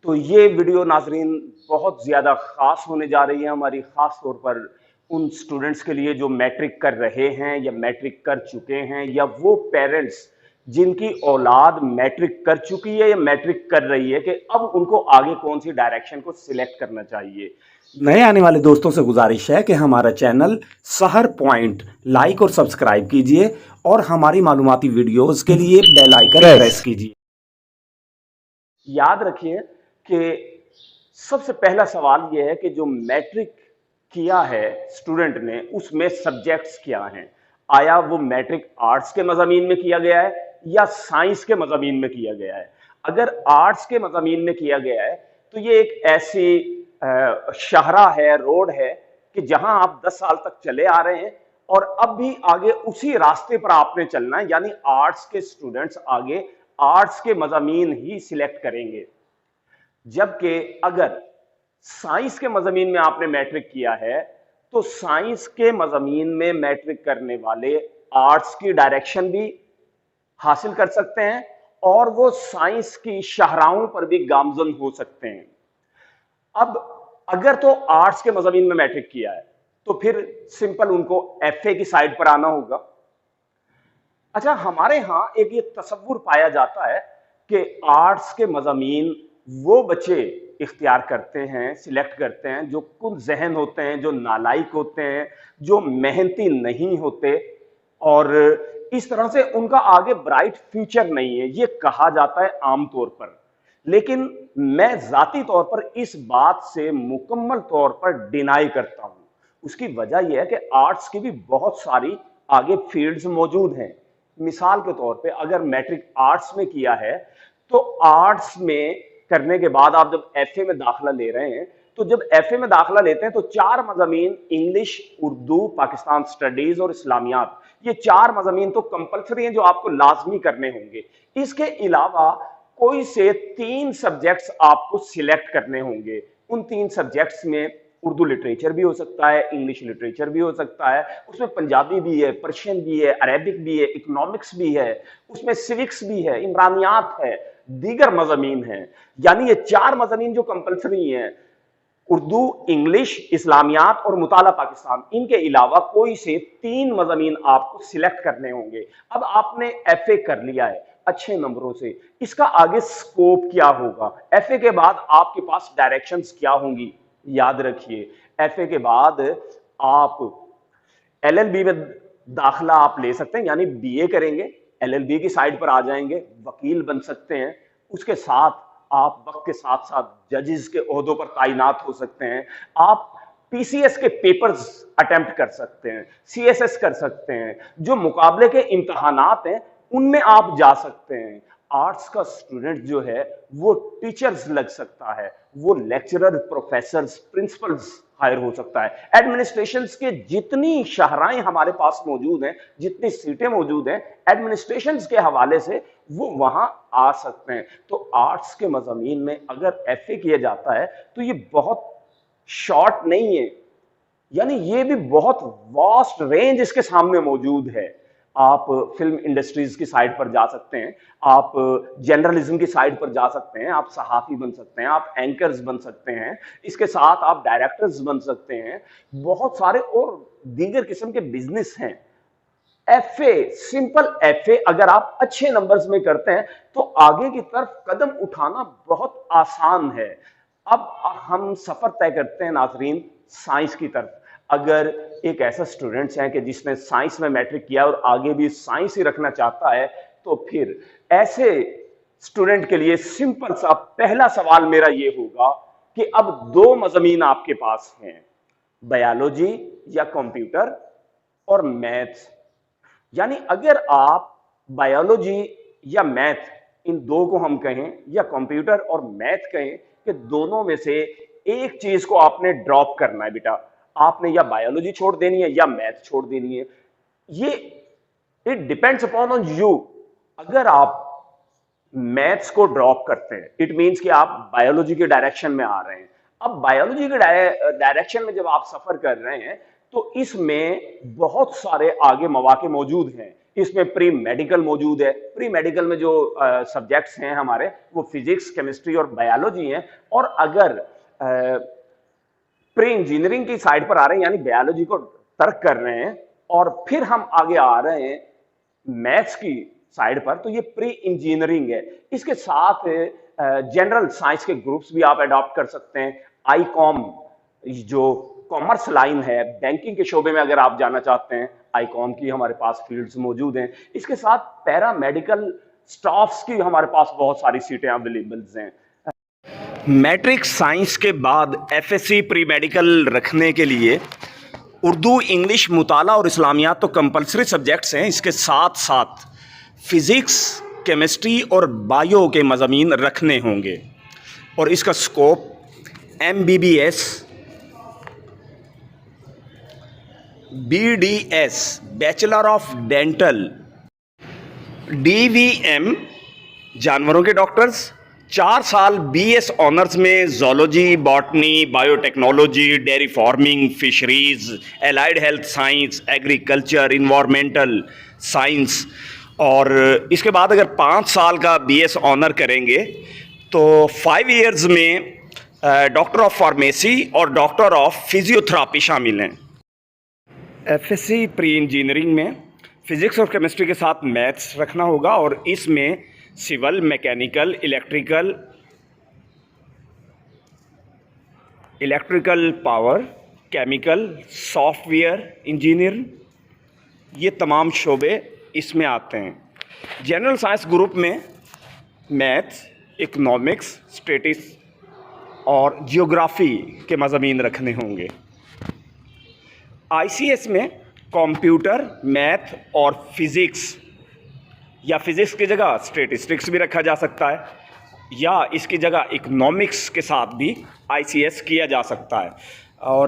तो ये वीडियो नाजरीन बहुत ज़्यादा ख़ास होने जा रही है हमारी, ख़ास तौर पर उन स्टूडेंट्स के लिए जो मैट्रिक कर रहे हैं या मैट्रिक कर चुके हैं, या वो पेरेंट्स जिनकी औलाद मैट्रिक कर चुकी है या मैट्रिक कर रही है, कि अब उनको आगे कौन सी डायरेक्शन को सिलेक्ट करना चाहिए। नए आने वाले दोस्तों से गुजारिश है कि हमारा चैनल सहर पॉइंट लाइक और सब्सक्राइब कीजिए और हमारी मालूमाती वीडियोस के लिए बेल आइकन प्रेस कीजिए। याद रखिए कि सबसे पहला सवाल यह है कि जो मैट्रिक किया है स्टूडेंट ने, उसमें सब्जेक्ट्स क्या हैं। आया वो मैट्रिक आर्ट्स के मज़ामीन में किया गया है या साइंस के मज़ामीन में किया गया है। अगर आर्ट्स के मज़ामीन में किया गया है तो ये एक ऐसी शाहरा है, रोड है कि जहां आप 10 साल तक चले आ रहे हैं और अब भी आगे उसी रास्ते पर आपने चलना है, यानी आर्ट्स के स्टूडेंट्स आगे आर्ट्स के मज़ामीन ही सिलेक्ट करेंगे। जबकि अगर साइंस के मज़ामीन में आपने मैट्रिक किया है तो साइंस के मज़ामीन में मैट्रिक करने वाले आर्ट्स की डायरेक्शन भी हासिल कर सकते हैं और वो साइंस की शाहराहों पर भी गामजन हो सकते हैं। अब अगर तो आर्ट्स के मज़ामीन में मैट्रिक किया है तो फिर सिंपल उनको एफए की साइड पर आना होगा। अच्छा, हमारे यहां एक ये तसव्वुर पाया जाता है कि आर्ट्स के मज़ामीन वो बच्चे इख्तियार करते हैं, सिलेक्ट करते हैं जो कुल जहन होते हैं, जो नालायक होते हैं, जो मेहनती नहीं होते, और इस तरह से उनका आगे ब्राइट फ्यूचर नहीं है, ये कहा जाता है आमतौर पर। लेकिन मैं जाती तौर पर इस बात से मुकम्मल तौर पर डिनाई करता हूं। उसकी वजह यह है कि आर्ट्स की भी बहुत सारी आगे फील्ड्स मौजूद हैं। मिसाल के तौर पे अगर मैट्रिक आर्ट्स में किया है तो आर्ट्स में करने के बाद आप जब एफए में दाखिला ले रहे हैं, तो जब एफए में दाखिला लेते हैं तो 4 मज़ामीन इंग्लिश, उर्दू, पाकिस्तान स्टडीज और इस्लामियात, ये 4 मज़ामीन तो कंपलसरी हैं जो आपको लाजमी करने होंगे। इसके अलावा कोई से 3 सब्जेक्ट्स आपको सिलेक्ट करने होंगे। उन 3 सब्जेक्ट्स में उर्दू लिटरेचर भी हो सकता है, इंग्लिश लिटरेचर भी हो सकता है, उसमें पंजाबी भी है, पर्शियन भी है, अरेबिक भी है, इकोनॉमिक्स भी है, उसमें सिविक्स भी है, इमरानियात है, दीगर मज़ामीन हैं। यानी ये 4 मज़ामीन जो कंपलसरी हैं, उर्दू, इंग्लिश, इस्लामियात और मुताला पाकिस्तान, इनके अलावा कोई से 3 मज़ामीन आपको सिलेक्ट करने होंगे। अब आपने एफए कर लिया है अच्छे नंबरों से, इसका आगे स्कोप क्या होगा, एफए के बाद आपके पास डायरेक्शंस क्या होंगी। याद रखिए, एफए के बाद आप एलएलबी में दाखिला आप ले सकते हैं, यानी बीए करेंगे, एलएलबी की साइड पर आ जाएंगे, वकील बन सकते हैं। उसके साथ आप वक्त के साथ साथ जजेस के ओहदों पर तैनात हो सकते हैं। आप पीसीएस के पेपर्स अटेम्प्ट कर सकते हैं, सीएसएस कर सकते हैं, जो मुकाबले के इम्तहानात हैं उनमें आप जा सकते हैं। आर्ट्स का स्टूडेंट जो है वो टीचर्स लग सकता है, वो लेक्चरर, प्रोफेसर्स, प्रिंसिपल्स हायर हो सकता है। एडमिनिस्ट्रेशन के जितनी शाहराएं हमारे पास मौजूद हैं, जितनी सीटें मौजूद हैं एडमिनिस्ट्रेशन के हवाले से, वो वहां आ सकते हैं। तो आर्ट्स के मज़ामीन में अगर एफए किया जाता है तो ये बहुत शॉर्ट नहीं है, यानी ये भी बहुत वास्ट रेंज इसके सामने मौजूद है। आप फिल्म इंडस्ट्रीज की साइड पर जा सकते हैं, आप जर्नलिज्म की साइड पर जा सकते हैं, आप सहाफी बन सकते हैं, आप एंकर्स बन सकते हैं, इसके साथ आप डायरेक्टर्स बन सकते हैं, बहुत सारे और दीगर किस्म के बिजनेस हैं। एफए, सिंपल एफए अगर आप अच्छे नंबर्स में करते हैं तो आगे की तरफ कदम उठाना बहुत आसान है। अब हम सफर तय करते हैं नाजरीन साइंस की तरफ। अगर एक ऐसा स्टूडेंट्स है कि जिसने साइंस में मैट्रिक किया और आगे भी साइंस ही रखना चाहता है, तो फिर ऐसे स्टूडेंट के लिए सिंपल सा पहला सवाल मेरा ये होगा कि अब 2 मज़ामीन आपके पास हैं, बायोलॉजी या कंप्यूटर और मैथ्स। यानी अगर आप बायोलॉजी या मैथ, इन दो को हम कहें, या कंप्यूटर और मैथ कहें, कि दोनों में से एक चीज को आपने ड्रॉप करना है बेटा, आपने या बायोलॉजी छोड़ देनी है या मैथ छोड़ देनी है। ये it depends upon on you. अगर आप मैथ्स को ड्रॉप करते हैं, इट मींस कि आप बायोलॉजी के डायरेक्शन में आ रहे हैं। अब बायोलॉजी के डायरेक्शन में जब आप सफर कर रहे हैं तो इसमें बहुत सारे आगे मौके मौजूद हैं। इसमें प्री मेडिकल मौजूद है। प्री मेडिकल में जो सब्जेक्ट्स हैं हमारे वो फिजिक्स, केमिस्ट्री और बायोलॉजी हैं। और अगर प्री इंजीनियरिंग की साइड पर आ रहे हैं, यानी बायोलॉजी को तर्क कर रहे हैं, और फिर हम आगे आ रहे हैं मैथ्स की साइड पर, तो ये प्री इंजीनियरिंग है। इसके साथ जनरल साइंस के ग्रुप्स भी आप अडॉप्ट कर सकते हैं। आईकॉम जो कॉमर्स लाइन है, बैंकिंग के शोबे में अगर आप जाना चाहते हैं, आईकॉम की हमारे पास फील्ड्स मौजूद हैं। इसके साथ पैरा मेडिकल स्टाफ्स की हमारे पास बहुत सारी सीटें अवेलेबल हैं। मैट्रिक साइंस के बाद एफएससी प्री मेडिकल रखने के लिए उर्दू, इंग्लिश, मुताला और इस्लामियात तो कंपलसरी सब्जेक्ट्स हैं। इसके साथ साथ फिज़िक्स, केमिस्ट्री और बायो के मज़ामीन रखने होंगे। और इसका scope MBBS, BDS bachelor of dental, DVM जानवरों के डॉक्टर्स, 4 साल BS ऑनर्स में zoology, botany, biotechnology, dairy farming, fisheries, allied health science, agriculture, environmental science. और इसके बाद अगर 5 साल का BS ऑनर करेंगे तो 5 इयर्स में डॉक्टर ऑफ फार्मेसी और डॉक्टर ऑफ फिजियोथेरापी शामिल हैं। एफएससी प्री इंजीनियरिंग में फिज़िक्स और केमिस्ट्री के साथ मैथ्स रखना होगा, और इसमें civil, mechanical, electrical power, chemical, software engineer, ये तमाम शोबे इसमें आते हैं। जनरल साइंस ग्रुप में मैथ्स, इकोनॉमिक्स, स्टैटिस्टिक्स और जियोग्राफी के मज़ामीन रखने होंगे। ICS में कंप्यूटर, मैथ और फिज़िक्स, या फिज़िक्स की जगह स्टैटिस्टिक्स भी रखा जा सकता है, या इसकी जगह इकोनॉमिक्स के साथ भी ICS किया जा सकता है। और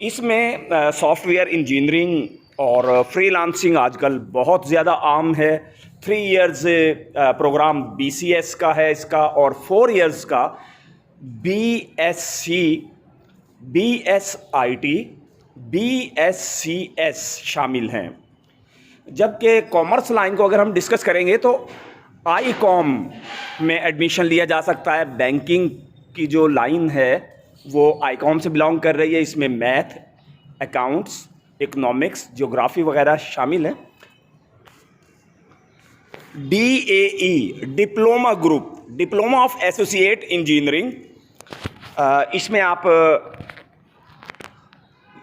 इसमें सॉफ्टवेयर इंजीनियरिंग और फ्रीलांसिंग आजकल बहुत ज़्यादा आम है। 3 इयर्स प्रोग्राम BCS का है इसका, और 4 इयर्स का BSc, BSIT, BSCS शामिल हैं। जबकि कॉमर्स लाइन को अगर हम डिस्कस करेंगे तो आईकॉम में एडमिशन लिया जा सकता है। बैंकिंग की जो लाइन है वो आईकॉम से बिलोंग कर रही है। इसमें मैथ, अकाउंट्स, इकोनॉमिक्स, ज्योग्राफी वगैरह शामिल है। DAE diploma group, diploma of associate engineering, इसमें आप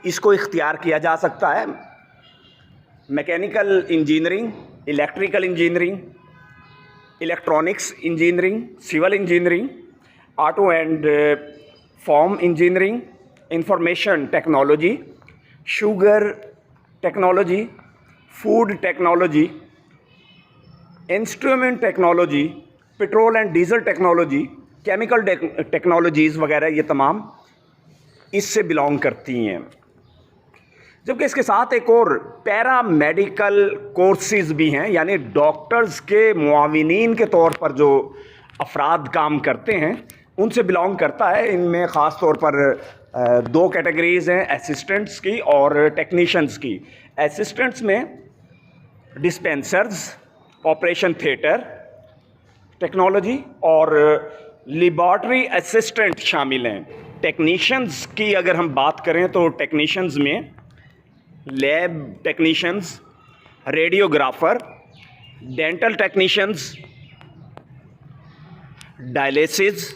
इसको इख्तियार किया जा सकता है। Mechanical engineering, electrical engineering, electronics engineering, civil engineering, auto and form engineering, information technology, sugar technology, food technology, instrument technology, petrol and diesel technology, chemical technologies वगैरह ये तमाम इससे बिलोंग करती हैं। जबकि इसके साथ एक और पैरा मेडिकल कोर्सेज़ भी हैं, यानी डॉक्टर्स के मुआविनीन के तौर पर जो अफराद काम करते हैं उनसे बिलोंग करता है। इनमें ख़ास तौर पर 2 कैटेगरीज़ हैं, असिस्टेंट्स की और टेक्नीशियंस की। असिस्टेंट्स में डिस्पेंसर्स, ऑपरेशन थिएटर टेक्नोलॉजी और लेबॉरेटरी असिस्टेंट शामिल हैं। टेक्नीशियंस की अगर हम बात करें तो टेक्नीशियंस में lab technicians, radiographer, dental technicians, dialysis,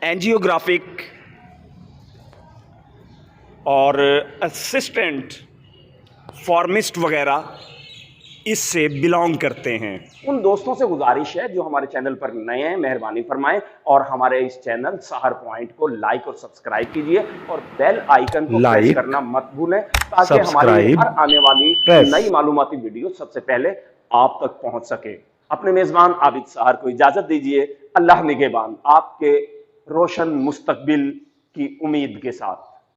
angiographic और असिस्टेंट फार्मिस्ट वगैरह इससे बिलोंग करते हैं। उन दोस्तों से गुजारिश है जो हमारे चैनल पर नए हैं, मेहरबानी फरमाएं और हमारे इस चैनल सहर पॉइंट को लाइक और सब्सक्राइब कीजिए और बेल आइकन को प्रेस करना मत भूलें ताकि हमारी हर आने वाली नई मालूमाती वीडियो सबसे पहले आप तक पहुंच सके। अपने मेजबान आबिद सहर को इजाजत दीजिए। अल्लाह निगहबान, आपके रोशन मुस्तकबिल की उम्मीद के साथ।